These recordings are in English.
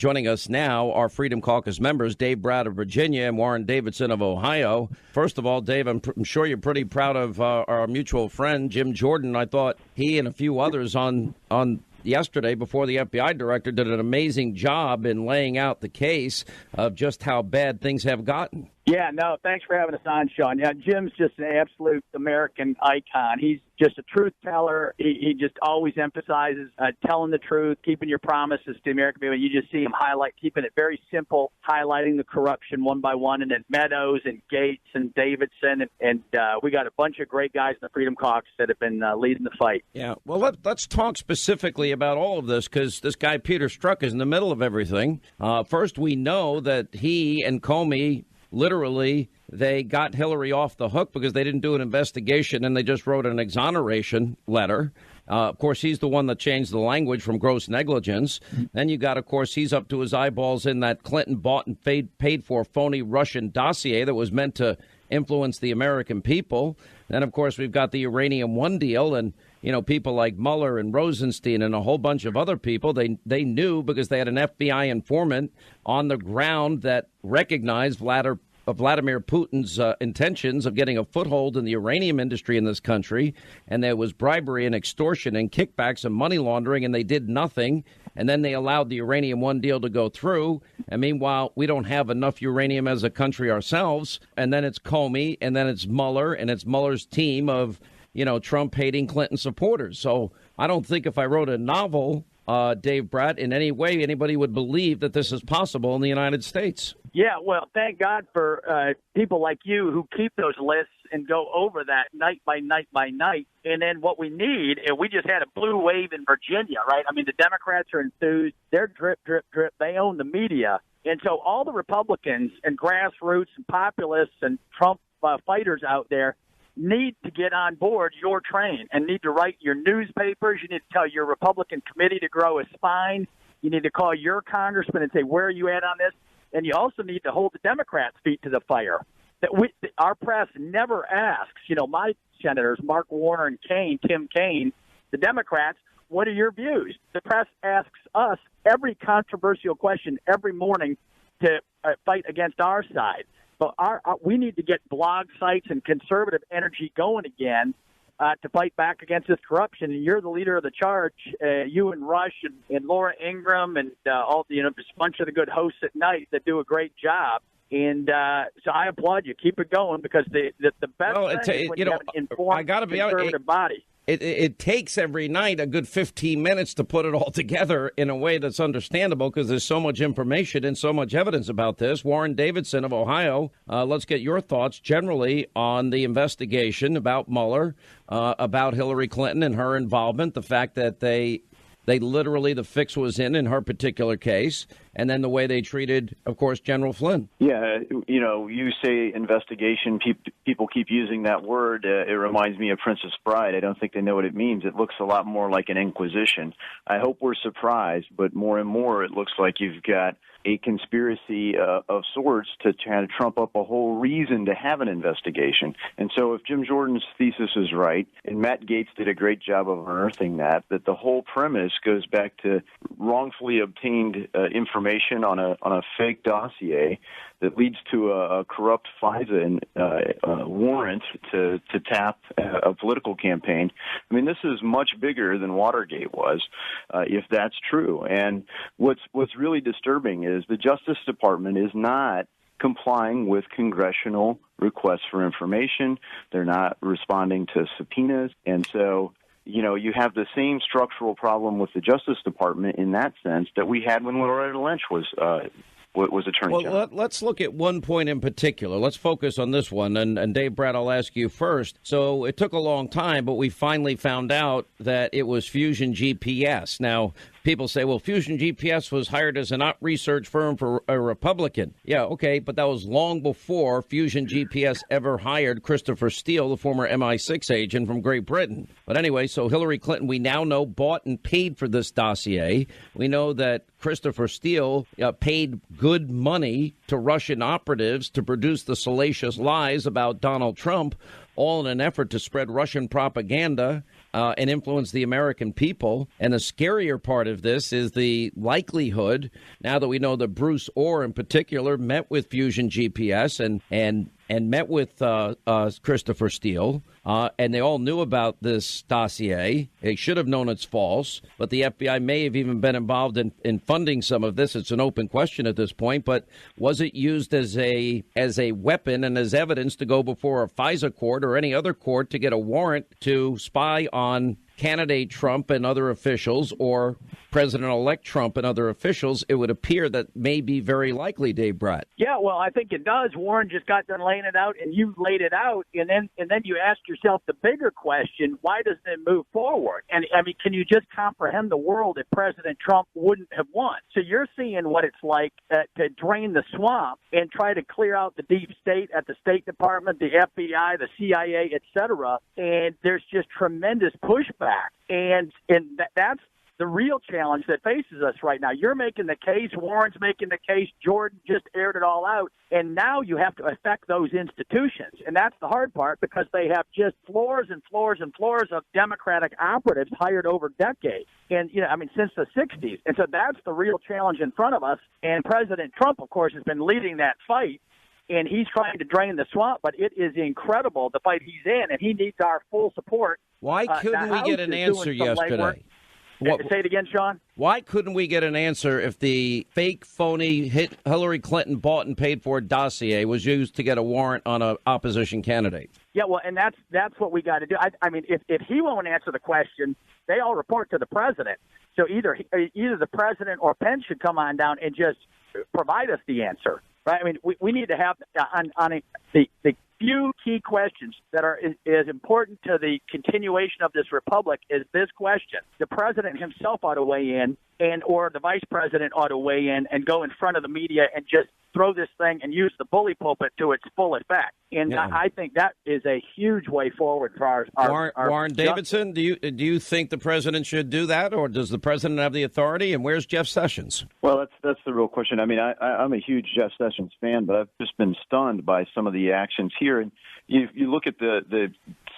Joining us now are Freedom Caucus members Dave Brat of Virginia and Warren Davidson of Ohio. First of all, Dave, I'm sure you're pretty proud of our mutual friend, Jim Jordan. I thought he and a few others on yesterday before the FBI director did an amazing job in laying out the case of just how bad things have gotten. Yeah, no, thanks for having us on, Sean. Yeah, Jim's just an absolute American icon. He's just a truth teller. He just always emphasizes telling the truth, keeping your promises to the American people. You just see him keeping it very simple, highlighting the corruption one by one, and then Meadows and Gates and Davidson. And we got a bunch of great guys in the Freedom Caucus that have been leading the fight. Yeah, well, let's talk specifically about all of this, because this guy Peter Strzok is in the middle of everything. First, we know that he and Comey, literally, they got Hillary off the hook because they didn't do an investigation and they just wrote an exoneration letter. Of course, he's the one that changed the language from gross negligence. Then you got, of course, he's up to his eyeballs in that Clinton bought and paid for phony Russian dossier that was meant to influence the American people. Then, of course, we've got the Uranium One deal, and people like Mueller and Rosenstein and a whole bunch of other people, they knew because they had an FBI informant on the ground that recognized Vladimir Putin's intentions of getting a foothold in the uranium industry in this country. And there was bribery and extortion and kickbacks and money laundering, and they did nothing. And then they allowed the Uranium One deal to go through. And meanwhile, we don't have enough uranium as a country ourselves. And then it's Comey, and then it's Mueller, and it's Mueller's team of Trump-hating Clinton supporters. So I don't think if I wrote a novel, Dave Brat, in any way anybody would believe that this is possible in the United States. Yeah, well, thank God for people like you who keep those lists and go over that night by night by night. And then what we need, and we just had a blue wave in Virginia, right? I mean, the Democrats are enthused. They're drip, drip, drip. They own the media. And so all the Republicans and grassroots and populists and Trump fighters out there need to get on board your train and need to write your newspapers. You need to tell your Republican committee to grow a spine. You need to call your congressman and say, where are you at on this? And you also need to hold the Democrats' feet to the fire. Our press never asks, my senators, Mark Warner and Tim Kaine, the Democrats, what are your views? The press asks us every controversial question every morning to fight against our side. But we need to get blog sites and conservative energy going again to fight back against this corruption. And you're the leader of the charge, you and Rush and Laura Ingraham and all this bunch of the good hosts at night that do a great job. And so I applaud you. Keep it going, because the best thing is when you have an informed conservative body. It takes every night a good 15 minutes to put it all together in a way that's understandable, because there's so much information and so much evidence about this. Warren Davidson of Ohio, let's get your thoughts generally on the investigation about Mueller, about Hillary Clinton and her involvement, the fact that they literally, the fix was in her particular case, and then the way they treated, of course, General Flynn. Yeah, you say investigation, people keep using that word. It reminds me of Princess Bride. I don't think they know what it means. It looks a lot more like an inquisition. I hope we're surprised, but more and more it looks like you've got a conspiracy of sorts to try to trump up a whole reason to have an investigation. And so if Jim Jordan's thesis is right, and Matt Gaetz did a great job of unearthing that the whole premise goes back to wrongfully obtained information on a fake dossier that leads to a corrupt FISA warrant to tap a political campaign. I mean, this is much bigger than Watergate was, if that's true. And what's really disturbing is the Justice Department is not complying with congressional requests for information. They're not responding to subpoenas. And so, you have the same structural problem with the Justice Department in that sense that we had when Loretta Lynch was Attorney General. Well, let's look at one point in particular. Let's focus on this one. And Dave Brat, I'll ask you first. So it took a long time, but we finally found out that it was Fusion GPS. Now, people say, well, Fusion GPS was hired as an research firm for a Republican. Yeah, okay, but that was long before Fusion GPS ever hired Christopher Steele, the former MI6 agent from Great Britain. But anyway, so Hillary Clinton, we now know, bought and paid for this dossier. We know that Christopher Steele paid good money to Russian operatives to produce the salacious lies about Donald Trump. all in an effort to spread Russian propaganda and influence the American people. And the scarier part of this is the likelihood, now that we know that Bruce Orr in particular met with Fusion GPS and met with Christopher Steele, and they all knew about this dossier. They should have known it's false, but the FBI may have even been involved in funding some of this. It's an open question at this point, but was it used as a weapon and as evidence to go before a FISA court or any other court to get a warrant to spy on candidate Trump and other officials, or President-elect Trump and other officials? It would appear that may be very likely, Dave Brat. Yeah, well, I think it does. Warren just got done laying it out, and you laid it out, and then you ask yourself the bigger question: why doesn't it move forward? And I mean, can you just comprehend the world if President Trump wouldn't have won? So you're seeing what it's like to drain the swamp and try to clear out the deep state at the State Department, the FBI, the CIA, et cetera. And there's just tremendous pushback. And that's the real challenge that faces us right now. You're making the case. Warren's making the case. Jordan just aired it all out. And now you have to affect those institutions. And that's the hard part, because they have just floors and floors and floors of Democratic operatives hired over decades. And, since the 60s. And so that's the real challenge in front of us. And President Trump, of course, has been leading that fight. And he's trying to drain the swamp, but it is incredible the fight he's in, and he needs our full support. Why couldn't we get an answer yesterday? Say it again, Sean. Why couldn't we get an answer if the fake, phony Hillary Clinton bought and paid for dossier was used to get a warrant on an opposition candidate? Yeah, well, and that's what we got to do. I mean, if he won't answer the question, they all report to the president. So either the president or Pence should come on down and just provide us the answer. Right. I mean, we need to have the few key questions that are as important to the continuation of this republic is this question. The president himself ought to weigh in, or the vice president ought to weigh in and go in front of the media and just throw this thing and use the bully pulpit to its full effect. And yeah. I think that is a huge way forward for our Warren Davidson, do you think the president should do that, or does the president have the authority? And where's Jeff Sessions? Well, that's the real question. I mean, I'm a huge Jeff Sessions fan, but I've just been stunned by some of the actions here. And you look at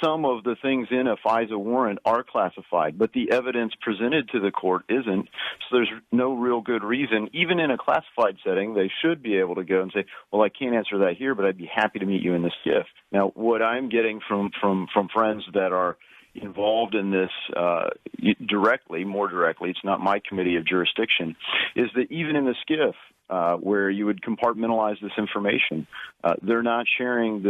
some of the things in a FISA warrant are classified, but the evidence presented to the court isn't. So there's no real good reason, even in a classified setting, they should be able to go and say, well, I can't answer that here, but I'd be happy to meet you in the SCIF. Now, what I'm getting from friends that are involved in this more directly, it's not my committee of jurisdiction, is that even in the SCIF, where you would compartmentalize this information, they're not sharing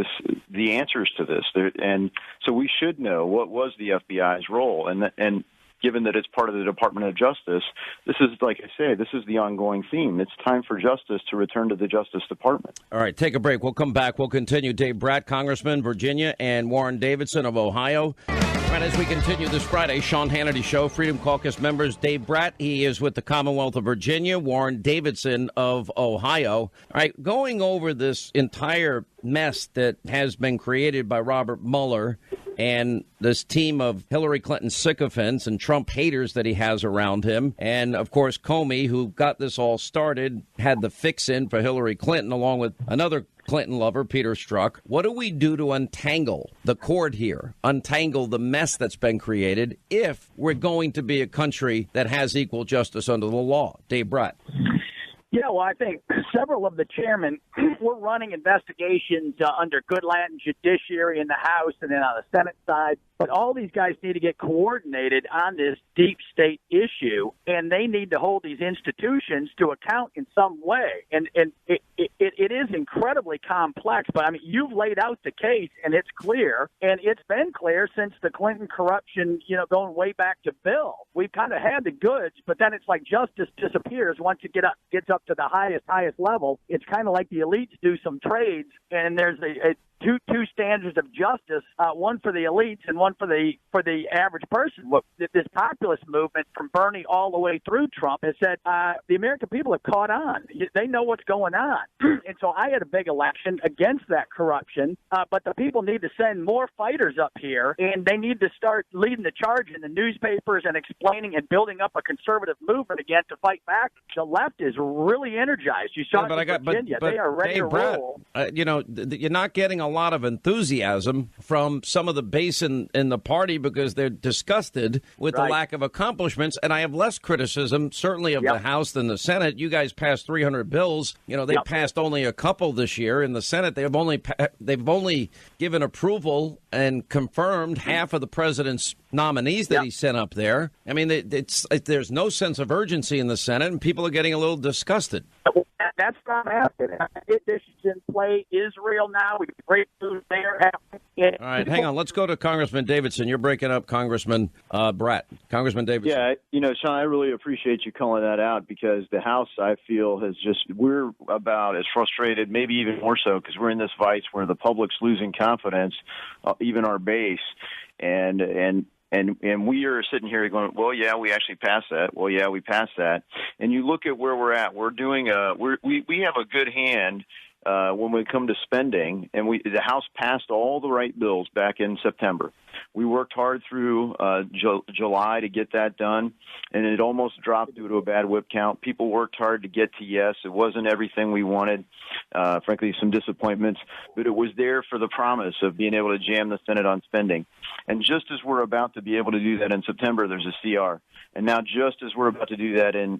the answers to this. And so we should know what was the FBI's role. And given that it's part of the Department of Justice, this is, like I say, this is the ongoing theme. It's time for justice to return to the Justice Department. All right, take a break. We'll come back. We'll continue. Dave Brat, Congressman, Virginia, and Warren Davidson of Ohio. Right, as we continue this Friday, Sean Hannity Show, Freedom Caucus members, Dave Brat, he is with the Commonwealth of Virginia, Warren Davidson of Ohio. All right, going over this entire mess that has been created by Robert Mueller and this team of Hillary Clinton sycophants and Trump haters that he has around him. And, of course, Comey, who got this all started, had the fix-in for Hillary Clinton, along with another Clinton lover, Peter Strzok. What do we do to untangle the cord here, untangle the mess that's been created, if we're going to be a country that has equal justice under the law? Dave Brat. Yeah, well, I think several of the chairmen were running investigations under good Latin judiciary in the House and then on the Senate side. But all these guys need to get coordinated on this deep state issue, and they need to hold these institutions to account in some way. And it is incredibly complex, but I mean, you've laid out the case, and it's clear, and it's been clear since the Clinton corruption, going way back to Bill. We've kind of had the goods, but then it's like justice disappears once it gets up to the highest level. It's kind of like the elites do some trades, and there's two standards of justice, one for the elites and one for the average person. This populist movement from Bernie all the way through Trump has said the American people have caught on. They know what's going on. And so I had a big election against that corruption, but the people need to send more fighters up here, and they need to start leading the charge in the newspapers and explaining and building up a conservative movement again to fight back. The left is really really energized. You saw it in Virginia. They are ready to roll. You're not getting a lot of enthusiasm from some of the base in the party because they're disgusted with the lack of accomplishments. And I have less criticism, certainly, of the House than the Senate. You guys passed 300 bills. They passed only a couple this year. In the Senate, they've only given approval and confirmed half of the president's nominees that he sent up there. I mean, there's no sense of urgency in the Senate, and people are getting a little disgusted. That's what I'm asking. This is in play. Israel now. We break through there. All right, hang on. Let's go to Congressman Davidson. You're breaking up Congressman Brat. Congressman Davidson. Yeah, Sean, I really appreciate you calling that out because the House, I feel, we're about as frustrated, maybe even more so, because we're in this vice where the public's losing confidence, even our base, and we are sitting here going, well, yeah, we actually passed that. Well, yeah, we passed that. And you look at where we're at. We're doing we have a good hand when we come to spending, and the House passed all the right bills back in September. We worked hard through July to get that done, and it almost dropped due to a bad whip count. People worked hard to get to yes. It wasn't everything we wanted, frankly, some disappointments, but it was there for the promise of being able to jam the Senate on spending. And just as we're about to be able to do that in September, there's a CR. And now just as we're about to do that in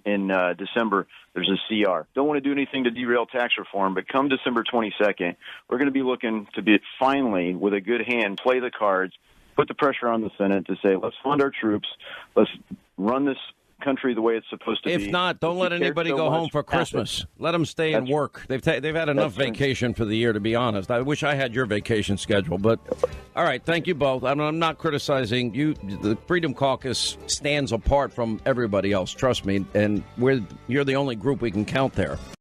December, there's a CR. Don't want to do anything to derail tax reform, but come December 22nd, we're going to be looking to be finally, with a good hand, play the cards, put the pressure on the Senate to say, let's fund our troops, let's run this country the way it's supposed to be. If not, don't let anybody go home for Christmas. Let them stay and work. They've had enough vacation for the year, to be honest. I wish I had your vacation schedule, but all right, thank you both. I'm not criticizing you. The Freedom Caucus stands apart from everybody else, trust me, and you're the only group we can count there.